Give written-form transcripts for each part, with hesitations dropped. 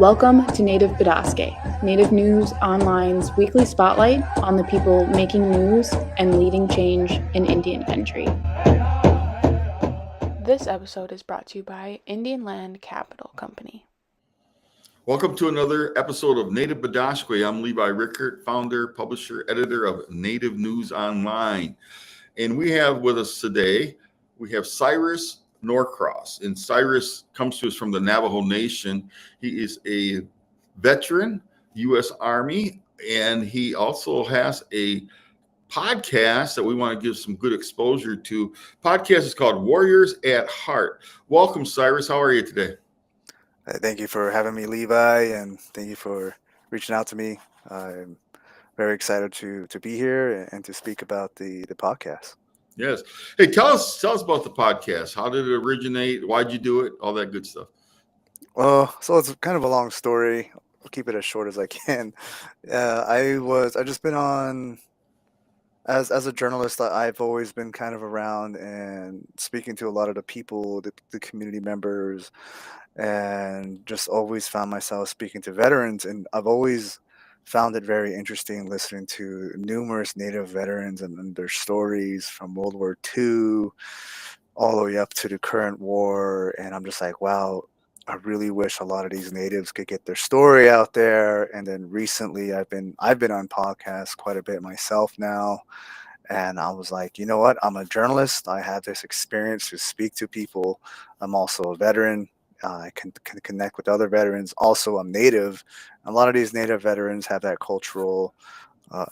Welcome to Native Bidaské, Native News Online's weekly spotlight on the people making news and leading change in Indian country. This episode is brought to you by Indian Land Capital Company. Welcome to another episode of Native Bidaské. I'm Levi Rickert, founder, publisher, editor of Native News Online. And we have with us today, we have Cyrus Norcross. And Cyrus comes to us from the Navajo Nation. He is a veteran, U.S. Army, and he also has a podcast that we want to give some good exposure to. Podcast is called Warriors at Heart. Welcome, Cyrus. How are you today? Thank you for having me, Levi, and thank you for reaching out to me. I'm very excited to be here and to speak about the podcast. Yes. Hey, tell us about the podcast. How did it originate? Why'd you do it? All that good stuff. Well, so it's kind of a long story. I'll keep it as short as I can. I just been on as a journalist. I've always been kind of around and speaking to a lot of the people, the community members, and just always found myself speaking to veterans. And I've always found it very interesting listening to numerous Native veterans and their stories from World War II all the way up to the current war. And I'm just like, wow, I really wish a lot of these natives could get their story out there. And then recently I've been on podcasts quite a bit myself now. And I was like, you know what? I'm a journalist. I have this experience to speak to people. I'm also a veteran. I can connect with other veterans. Also, I'm Native. A lot of these Native veterans have that cultural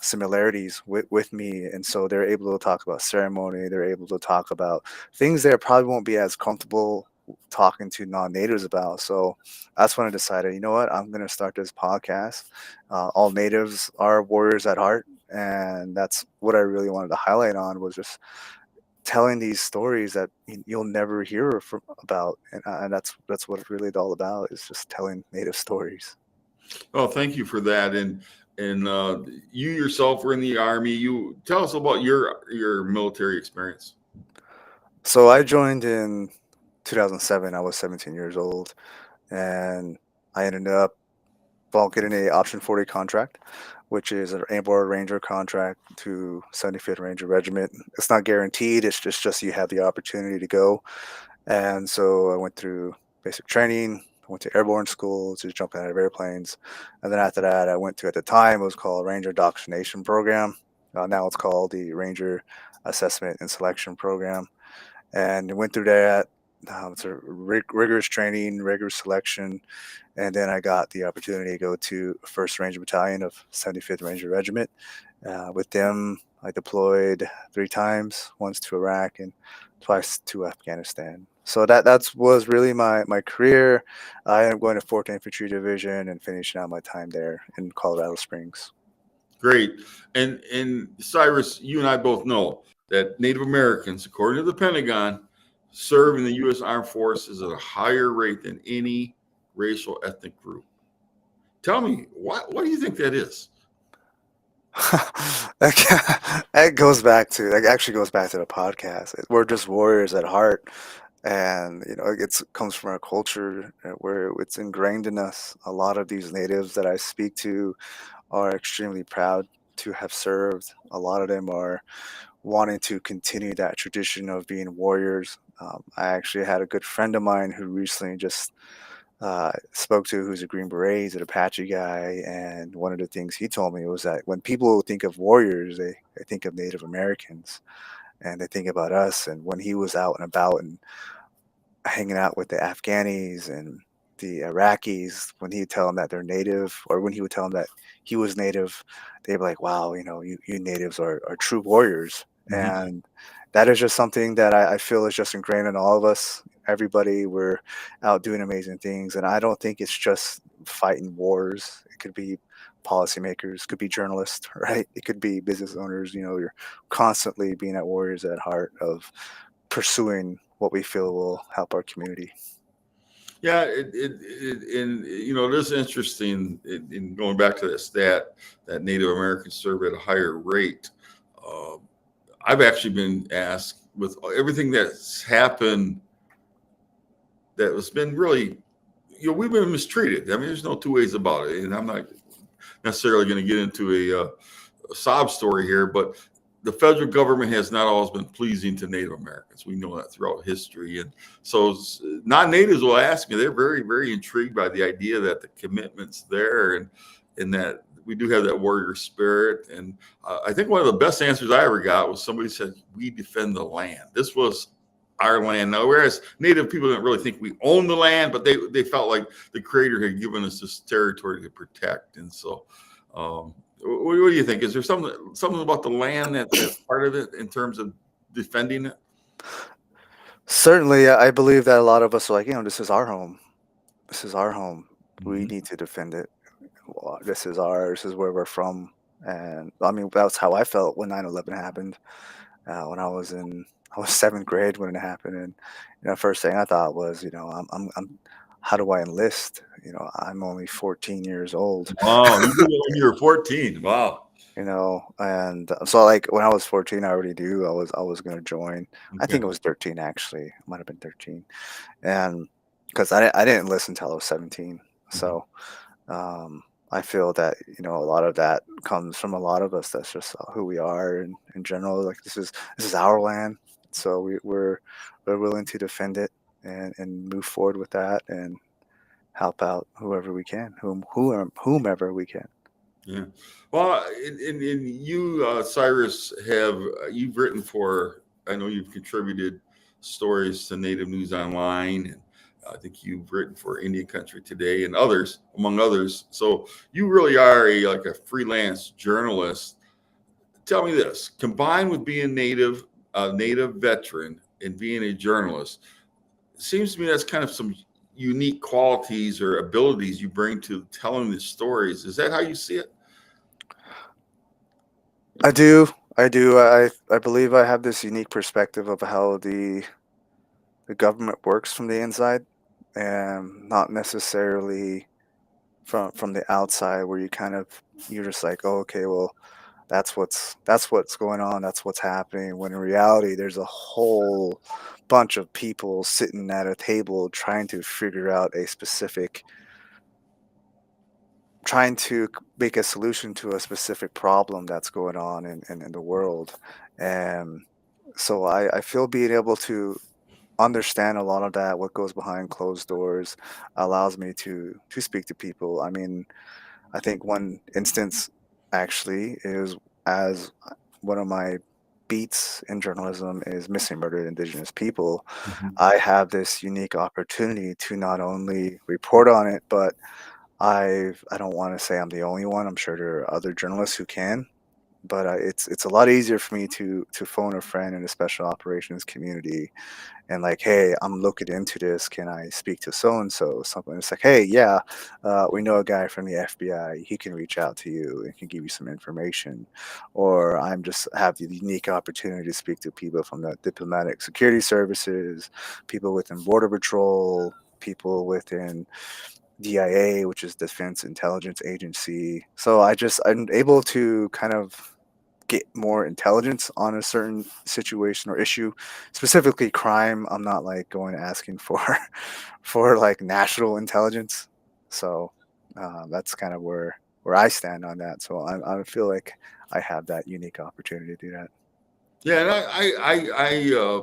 similarities with me. And so they're able to talk about ceremony. They're able to talk about things they probably won't be as comfortable talking to non-Natives about. So that's when I decided, you know what? I'm going to start this podcast. All Natives are warriors at heart. And that's what I really wanted to highlight on, was just telling these stories that you'll never hear about, and that's what it's really all about, is just telling Native stories. Oh, thank you for that. And you yourself were in the Army. You tell us about your military experience. So I joined in 2007. I was 17 years old, and I ended up getting a option 40 contract, which is an airborne ranger contract to 75th Ranger Regiment. It's not guaranteed. It's just you have the opportunity to go. And so I went through basic training. I went to airborne school to jump out of airplanes. And then after that, I went to, at the time, it was called Ranger Indoctrination Program. Now it's called the Ranger Assessment and Selection Program. And I went through that. It's a rigorous training, rigorous selection. And then I got the opportunity to go to 1st Ranger Battalion of 75th Ranger Regiment. With them, I deployed 3 times, once to Iraq and twice to Afghanistan. So that was really my career. I ended up going to 4th Infantry Division and finishing out my time there in Colorado Springs. Great. And Cyrus, you and I both know that Native Americans, according to the Pentagon, serve in the U.S. Armed Forces at a higher rate than any racial ethnic group. Tell me, what do you think that is? That actually goes back to the podcast. We're just warriors at heart, and it comes from our culture where it's ingrained in us. A lot of these natives that I speak to are extremely proud to have served. A lot of them are wanting to continue that tradition of being warriors. I actually had a good friend of mine who recently just spoke to, who's a Green Beret, he's an Apache guy, and one of the things he told me was that when people think of warriors, they think of Native Americans, and they think about us. And when he was out and about and hanging out with the Afghanis and the Iraqis, when he would tell them that they're Native, or when he would tell them that he was Native, they'd be like, wow, you natives are true warriors. Mm-hmm. And that is just something that I feel is just ingrained in all of us. Everybody, we're out doing amazing things. And I don't think it's just fighting wars. It could be policymakers, could be journalists, right? It could be business owners. You're constantly being at warriors at heart of pursuing what we feel will help our community. Yeah, it is interesting in going back to that stat that Native Americans serve at a higher rate. I've actually been asked, with everything that's happened that has been really we've been mistreated. I mean, there's no two ways about it. And I'm not necessarily going to get into a sob story here, but the federal government has not always been pleasing to Native Americans. We know that throughout history. And so non-natives will ask me, they're very, very intrigued by the idea that the commitment's there and that we do have that warrior spirit. And I think one of the best answers I ever got was somebody said, we defend the land. This was our land. Now, whereas Native people didn't really think we own the land, but they felt like the Creator had given us this territory to protect. And so, what do you think? Is there something about the land that's part of it in terms of defending it? Certainly, I believe that a lot of us are like, this is our home. This is our home. We need to defend it. Well, this is ours. This is where we're from. And I mean, that's how I felt when 9/11 happened. When I was 7th grade when it happened, and first thing I thought was, how do I enlist? I'm only 14 years old. Oh, you did it when you were 14. Wow. And so like when I was 14, I already knew I was going to join. I think Okay. it was 13 actually. It might have been 13, and because I didn't listen until I was 17. So I feel that a lot of that comes from a lot of us. That's just who we are, and in general, like this is our land, so we're willing to defend it and move forward with that and help out whoever we can, whomever we can. Yeah. Well, and you, Cyrus, you've written for, I know you've contributed stories to Native News Online, and I think you've written for Indian Country Today and others, among others. So you really are like a freelance journalist. Tell me this: combined with being a native veteran, and being a journalist, it seems to me that's kind of some unique qualities or abilities you bring to telling the stories. Is that how you see it? I do. I believe I have this unique perspective of how the government works from the inside, and not necessarily from the outside, where you're just like, oh, okay, well, that's what's going on, that's what's happening. When in reality, there's a whole bunch of people sitting at a table trying to figure out trying to make a solution to a specific problem that's going on in the world. And so I feel being able to understand a lot of that, what goes behind closed doors, allows me to speak to people. I mean, I think one instance actually is, as one of my beats in journalism is missing murdered indigenous people. I have this unique opportunity to not only report on it, but I don't want to say I'm the only one. I'm sure there are other journalists who can, but it's a lot easier for me to phone a friend in the special operations community and like, hey, I'm looking into this. Can I speak to so and so? Something. It's like, hey, yeah, we know a guy from the FBI. He can reach out to you and can give you some information. Or I'm just have the unique opportunity to speak to people from the diplomatic security services, people within border patrol, people within DIA, which is Defense Intelligence Agency. So I'm able to kind of get more intelligence on a certain situation or issue, specifically crime. I'm not like going asking for for like national intelligence. So that's kind of where I stand on that. So I feel like I have that unique opportunity to do that. Yeah, and I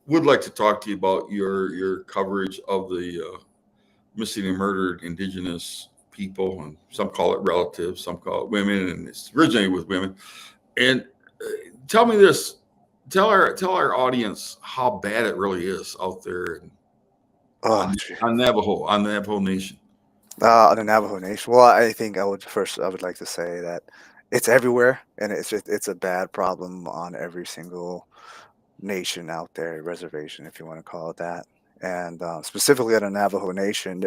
would like to talk to you about your coverage of the missing and murdered indigenous people, and some call it relatives, some call it women, and it's originated with women. And tell me this, tell our audience how bad it really is out there Oh, on, gee. on Navajo Nation. The Navajo Nation. Well, I think I would like to say that it's everywhere, and it's a bad problem on every single nation out there, reservation, if you want to call it that. And specifically at a Navajo Nation,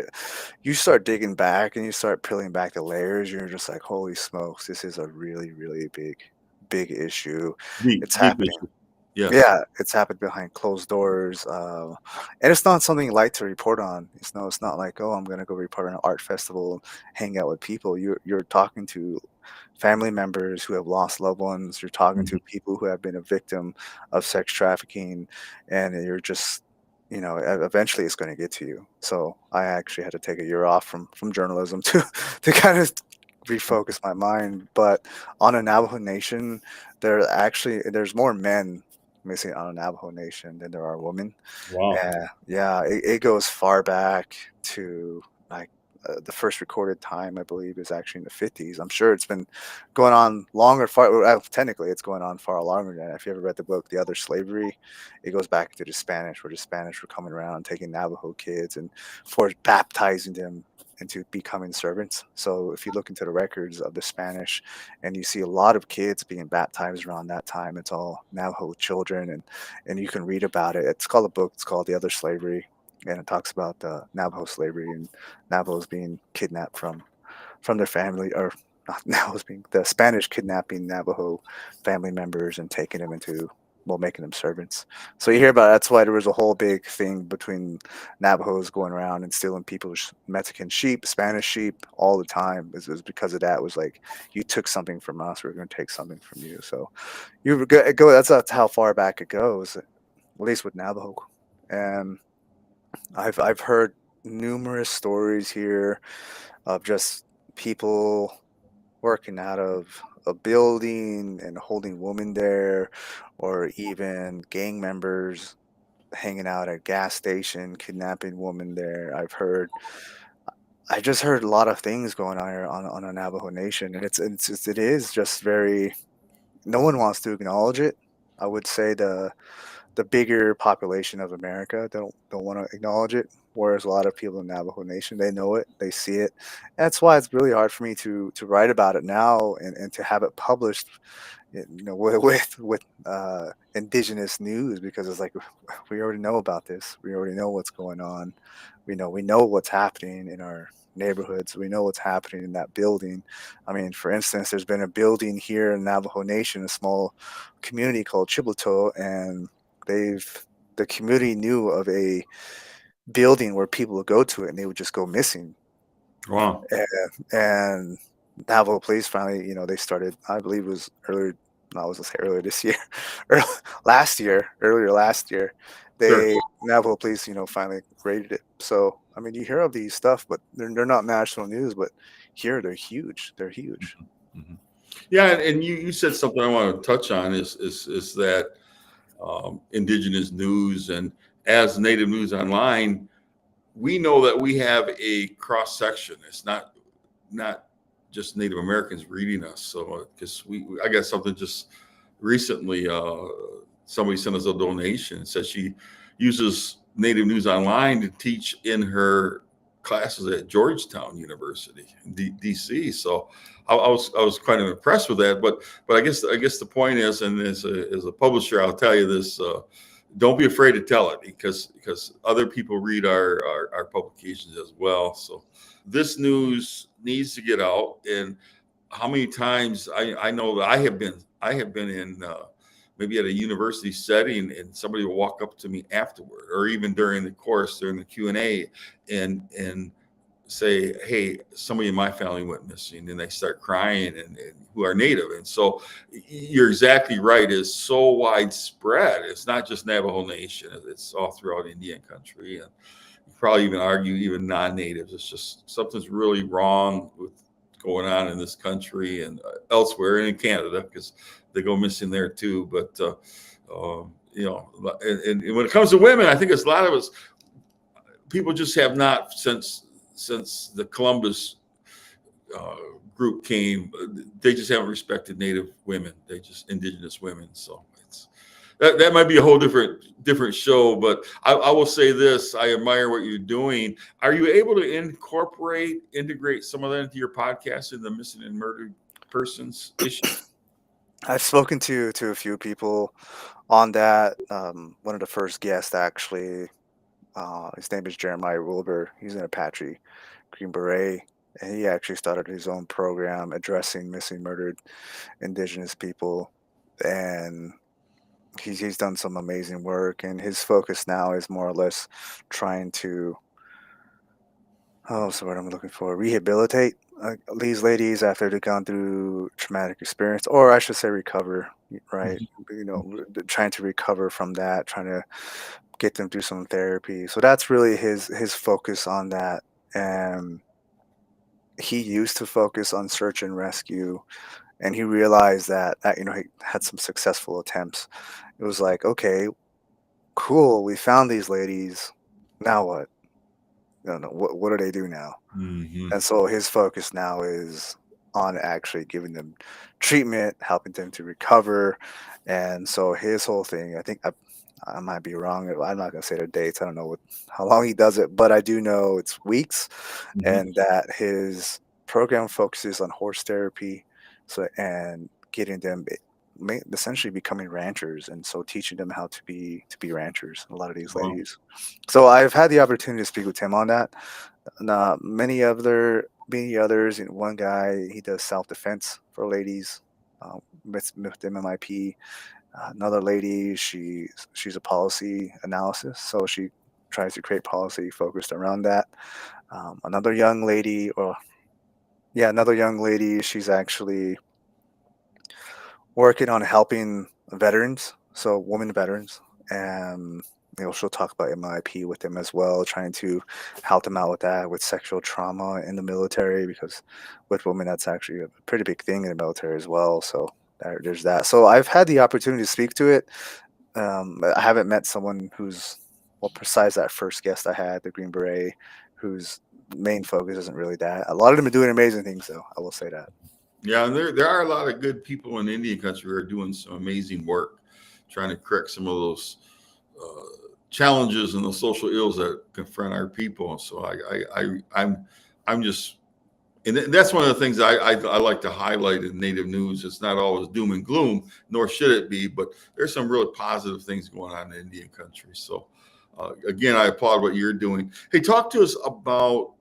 you start digging back and you start peeling back the layers. You're just like, holy smokes, this is a really, really big issue. It's Deep happening. issue. Yes. Yeah, it's happened behind closed doors, and it's not something light to report on. It's not like, oh, I'm gonna go report on an art festival, hang out with people. You're talking to family members who have lost loved ones. You're talking Mhm. to people who have been a victim of sex trafficking, and you're just eventually it's going to get to you. So I actually had to take a year off from journalism to kind of refocus my mind. But on a Navajo Nation, there's more men missing on a Navajo Nation than there are women. Wow. Yeah, it goes far back to like the first recorded time, I believe, is actually in the 50s. I'm sure it's been going on longer. Technically, it's going on far longer than that. If you ever read the book The Other Slavery, it goes back to the Spanish, where the Spanish were coming around taking Navajo kids and baptizing them into becoming servants. So if you look into the records of the Spanish, and you see a lot of kids being baptized around that time, it's all Navajo children, and you can read about it. It's called a book. It's called The Other Slavery, and it talks about Navajo slavery and Navajos being kidnapped from their family, or not Navajos being the Spanish kidnapping Navajo family members and taking them into, well, making them servants. So you hear about that's why there was a whole big thing between Navajos going around and stealing people's Mexican sheep, Spanish sheep all the time. It was because of that. It was like, you took something from us, we're going to take something from you. So go. That's how far back it goes, at least with Navajo. And I've heard numerous stories here of just people working out of a building and holding women there, or even gang members hanging out at gas station, kidnapping women there. I just heard a lot of things going on here on a Navajo Nation, and it is just very, no one wants to acknowledge it. I would say the bigger population of America don't want to acknowledge it, whereas a lot of people in Navajo Nation, they know it, they see it. That's why it's really hard for me to write about it now, and to have it published, with indigenous news, because it's like, we already know about this, we already know what's going on, we know what's happening in our neighborhoods, we know what's happening in that building. I mean, for instance, there's been a building here in Navajo Nation, a small community called Chibouto, and they've the community knew of a building where people would go to it and they would just go missing. Wow. And Navajo police finally, they started, I believe it was earlier, no, I was gonna say earlier this year, or earlier last year, Sure. Navajo police, finally raided it. So, I mean, you hear of these stuff, but they're not national news, but here they're huge. They're huge. Mhm. Yeah, and you said something I want to touch on is that indigenous news, and as Native News Online, we know that we have a cross section. It's not just Native Americans reading us. So because I got something just recently. Somebody sent us a donation. It says she uses Native News Online to teach in her classes at Georgetown University in DC. So I was quite impressed with that. But I guess the point is, and as a publisher, I'll tell you this: don't be afraid to tell it, because other people read our publications as well. So this news needs to get out. And how many times I know that I have been in maybe at a university setting, and somebody will walk up to me afterward, or even during the course, during the Q&A, and say, hey, somebody in my family went missing, and they start crying, and who are Native. And so you're exactly right. It's so widespread. It's not just Navajo Nation. It's all throughout Indian country. And you probably even argue even non-natives. It's just something's really wrong with going on in this country and elsewhere, and in Canada, because they go missing there too. But and when it comes to women, I think it's a lot of us people just have not, since the Columbus uh, group came, they just haven't respected Native women. They just indigenous women. So that might be a whole different show. But I will say this: I admire what you're doing. Are you able to integrate some of that into your podcast, in the missing and murdered persons issue? I've spoken to a few people on that. One of the first guests, actually, his name is Jeremiah Wilbur. He's an Apache Green Beret, and he actually started his own program addressing missing, murdered indigenous people. And he's done some amazing work. And his focus now is more or less trying to, so what I'm looking for, rehabilitate these ladies after they've gone through traumatic experience, or I should say recover, right? Mhm. Trying to recover from that, trying to get them through some therapy. So that's really his focus on that. And he used to focus on search and rescue, and he realized that he had some successful attempts. It was like, okay, cool, we found these ladies. Now what? No, no, what do they do now? Hmm. And so his focus now is on actually giving them treatment, helping them to recover. And so his whole thing, I think I might be wrong. I'm not going to say the dates. I don't know how long he does it, but I do know it's weeks, Hmm. and that his program focuses on horse therapy, so and getting them essentially becoming ranchers, and so teaching them how to be ranchers. A lot of these Wow. ladies. So I've had the opportunity to speak with him on that. Many others. One guy, he does self defense for ladies, with MMIP. Another lady, she's a policy analysis, so she tries to create policy focused around that. Another young lady, another young lady, she's actually working on helping veterans, so women veterans, and she'll talk about MIP with them as well, trying to help them out with that, with sexual trauma in the military, because with women that's actually a pretty big thing in the military as well. So there's that. So I've had the opportunity to speak to it. I haven't met someone who's, well, besides that first guest I had, the Green Beret, whose main focus isn't really that. A lot of them are doing amazing things, though. I will say that. Yeah, and there are a lot of good people in Indian country who are doing some amazing work, trying to correct some of those challenges and the social ills that confront our people. So I'm just, and that's one of the things I like to highlight in Native news. It's not always doom and gloom, nor should it be, but there's some really positive things going on in Indian country. So again, I applaud what you're doing. Hey, talk to us about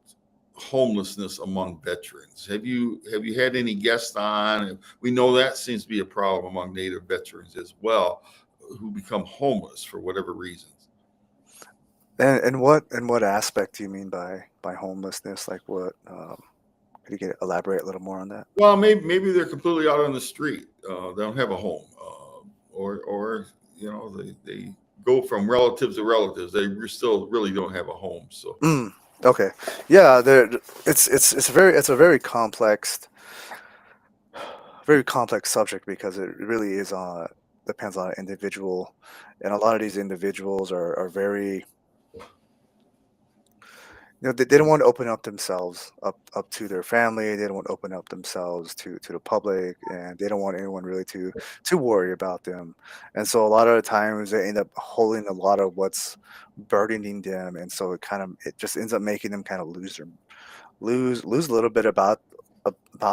homelessness among veterans. Have you had any guests on? We know that seems to be a problem among Native veterans as well, who become homeless for whatever reasons. And what aspect do you mean by homelessness? Like what? Could you elaborate a little more on that? Well, maybe they're completely out on the street. They don't have a home, or they go from relatives to relatives. They still really don't have a home. So Mm, okay, yeah. It's a very complex subject, because it really is depends on an individual, and a lot of these individuals are very, they don't want to open up themselves up to their family. They don't want to open up themselves to the public, and they don't want anyone really to worry about them. And so a lot of the times they end up holding a lot of what's burdening them, and so it just ends up making them kind of lose a little bit about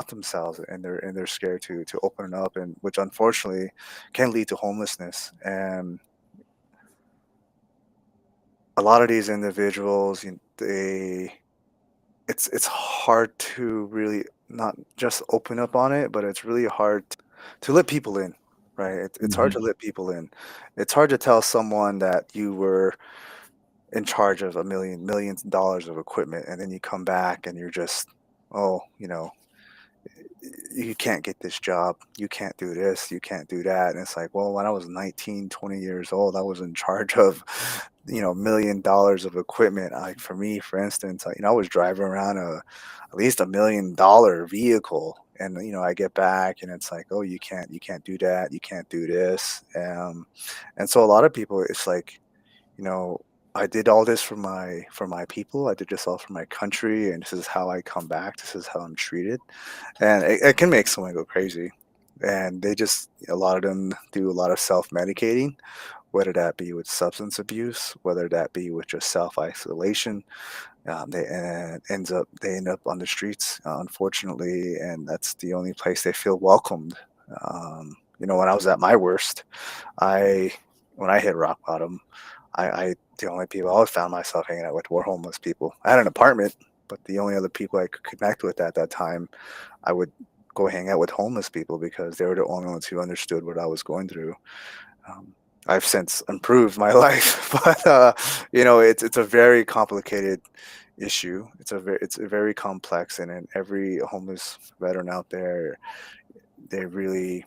themselves, and they're scared to open up, and which unfortunately can lead to homelessness. And a lot of these individuals, it's hard to really not just open up on it, but it's really hard to let people in, right? It's hard to Mhm. let people in. It's hard to tell someone that you were in charge of millions of dollars of equipment, and then you come back and you're just, oh, you can't get this job, you can't do this, you can't do that. And it's like, well, when I was 19, 20 years old, I was in charge of $1 million of equipment. Like for me, for instance, I was driving around at least $1 million vehicle, and I get back and it's like, oh, you can't do that, you can't do this. And so a lot of people, it's like, you know I did all this for my people, I did this all for my country, and this is how I come back, this is how I'm treated. And it can make someone go crazy. And a lot of them do a lot of self-medicating, whether that be with substance abuse, whether that be with just self-isolation. They end up on the streets, unfortunately, and that's the only place they feel welcomed. When I was at my worst, I when I hit rock bottom, I the only people I found myself hanging out with were homeless people. I had an apartment, but the only other people I could connect with at that time, I would go hang out with homeless people, because they were the only ones who understood what I was going through. Um, I've since improved my life, but it's a very complicated issue. It's a very complex, and in every homeless veteran out there, they really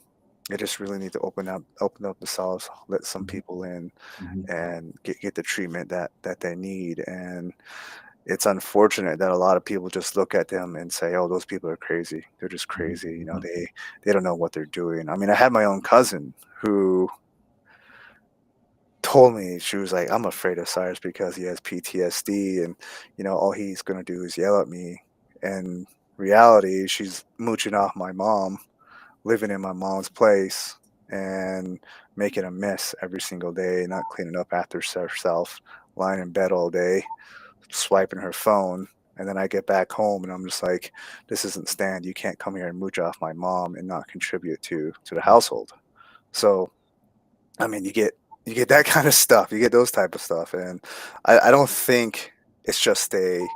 They just really need to open up themselves, let some people in, Mhm. and get the treatment that they need. And it's unfortunate that a lot of people just look at them and say, "Oh, those people are crazy. They're just crazy. You know, Mhm. they don't know what they're doing." I mean, I had my own cousin who told me, she was like, "I'm afraid of Cyrus because he has PTSD, and all he's gonna do is yell at me." And reality, she's mooching off my mom, living in my mom's place, and making a mess every single day, not cleaning up after herself, lying in bed all day, swiping her phone. And then I get back home and I'm just like, this isn't stand. You can't come here and mooch off my mom and not contribute to the household. So I mean, you get that kind of stuff. You get those type of stuff, and I don't think it's just a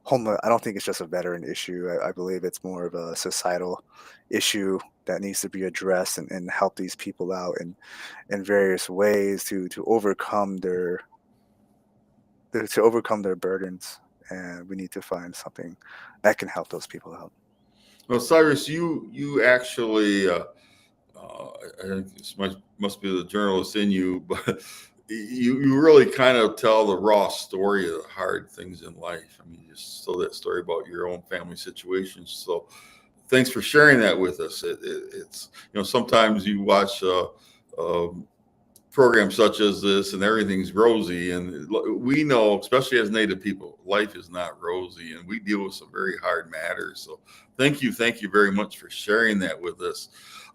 I don't think it's just a veteran issue. I believe it's more of a societal issue that needs to be addressed, and help these people out in various ways to overcome to overcome their burdens. And we need to find something that can help those people out. Well, Cyrus, you actually, I think this must be the journalist in you, but you really kind of tell the raw story of the hard things in life. I mean, you just tell that story about your own family situations. So, thanks for sharing that with us. It's sometimes you watch um, programs such as this and everything's rosy, and we know, especially as Native people, life is not rosy, and we deal with some very hard matters. So thank you very much for sharing that with us.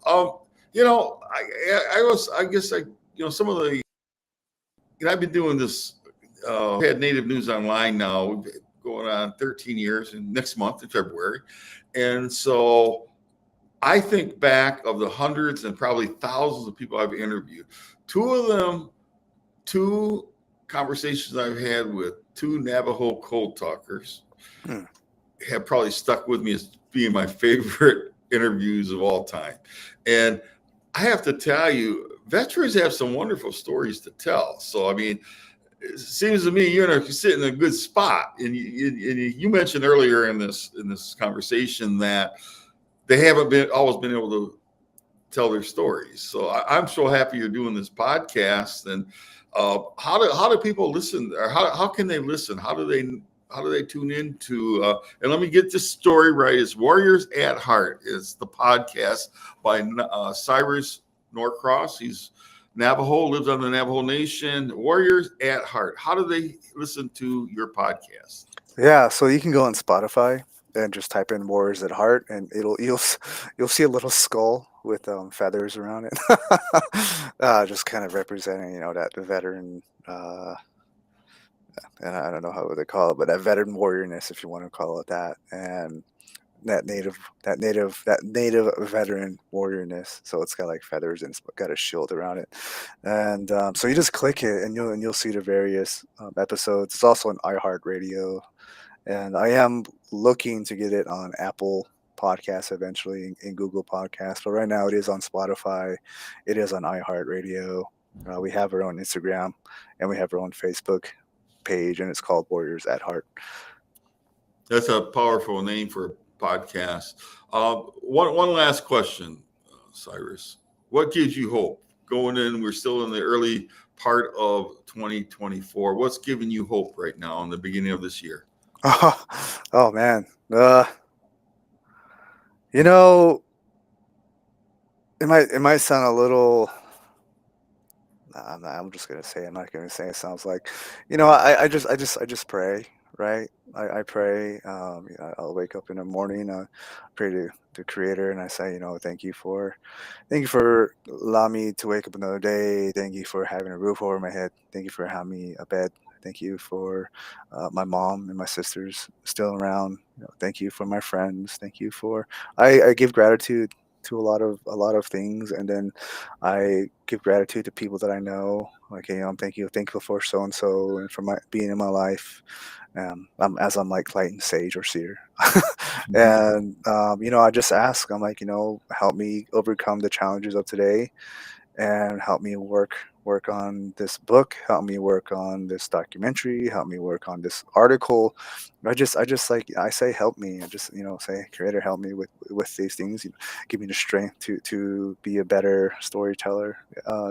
um I guess some of the, I've been doing this, had Native News Online now going on 13 years, and next month in February. And so I think back of the hundreds and probably thousands of people I've interviewed. Two of them, two conversations I've had with two Navajo code talkers Hmm. have probably stuck with me as being my favorite interviews of all time. And I have to tell you, veterans have some wonderful stories to tell. So, I mean, it seems to me you're sitting in a good spot. And you mentioned earlier in this conversation that they haven't been always been able to tell their stories. So I'm so happy you're doing this podcast. And how do people listen, or how can they listen? How do they tune into? And let me get this story right. It's Warriors at Heart. It's the podcast by Cyrus Norcross. He's Navajo, lives on the Navajo Nation. Warriors at Heart. How do they listen to your podcast? Yeah, so you can go on Spotify and just type in "Warriors at Heart," and you'll see a little skull with feathers around it, just kind of representing that veteran, and I don't know how they call it, but that veteran warriorness, if you want to call it that, and that native veteran warriorness. So it's got like feathers and it's got a shield around it, and so you just click it and you'll see the various episodes. It's also on iHeartRadio, and I am looking to get it on Apple Podcasts eventually, in Google Podcasts. But right now, it is on Spotify, it is on iHeartRadio. We have our own Instagram, and we have our own Facebook page, and it's called Warriors at Heart. That's a powerful name for a podcast. One last question, Cyrus. What gives you hope going in? We're still in the early part of 2024. What's giving you hope right now in the beginning of this year? Oh man, you know, it might sound a little. Nah, I'm just gonna say. I'm not gonna say it sounds like, I just pray, right? I pray. I'll wake up in the morning. Pray to the Creator, and I say, thank you for allowing me to wake up another day. Thank you for having a roof over my head. Thank you for having me a bed. Thank you for my mom and my sisters still around. Thank you for my friends. Thank you for. I give gratitude to a lot of things, and then I give gratitude to people that I know. Like, I'm thankful for so and so, and for my being in my life. As I'm like light sage or seer, and I just ask. I'm like, help me overcome the challenges of today, and help me work work on this book, help me work on this documentary, help me work on this article. I just like, I say help me. I just, say, Creator, help me with these things. Give me the strength to be a better storyteller.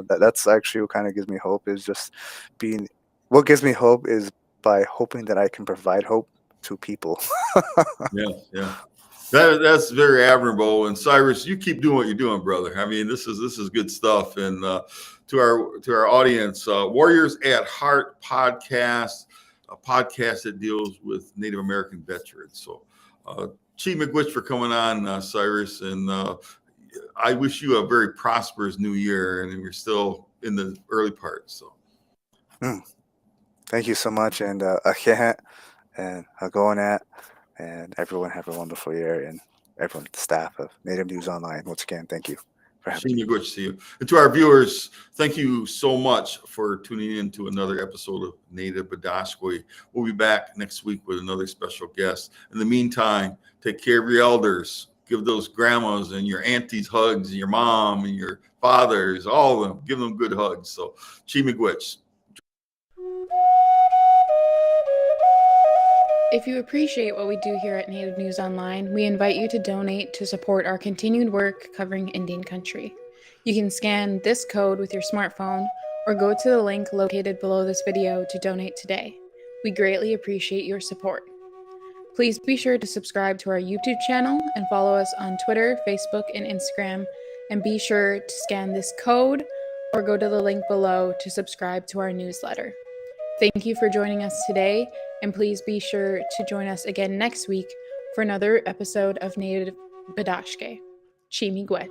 That's actually what kind of gives me hope, is just being. What gives me hope is by hoping that I can provide hope to people. Yeah. That's very admirable. And Cyrus, you keep doing what you're doing, brother. I mean, this is good stuff. And to our audience, Warriors at Heart podcast, a podcast that deals with Native American veterans. So, Chief McGwitch for coming on, Cyrus, and I wish you a very prosperous new year. And we're still in the early part. So, Thank you so much, and Ahehet and Hagonat, and everyone have a wonderful year, and everyone, the staff of Native News Online. Once again, thank you for having me. Good to see you. And to our viewers, thank you so much for tuning in to another episode of Native Bidaské. We'll be back next week with another special guest. In the meantime, take care of your elders. Give those grandmas and your aunties hugs, and your mom and your fathers, all of them. Give them good hugs. So, Chi Miigwech. If you appreciate what we do here at Native News Online, we invite you to donate to support our continued work covering Indian country. You can scan this code with your smartphone or go to the link located below this video to donate today. We greatly appreciate your support. Please be sure to subscribe to our YouTube channel and follow us on Twitter, Facebook, and Instagram. And be sure to scan this code or go to the link below to subscribe to our newsletter. Thank you for joining us today, and please be sure to join us again next week for another episode of Native Bidaské. Chi Miigwech.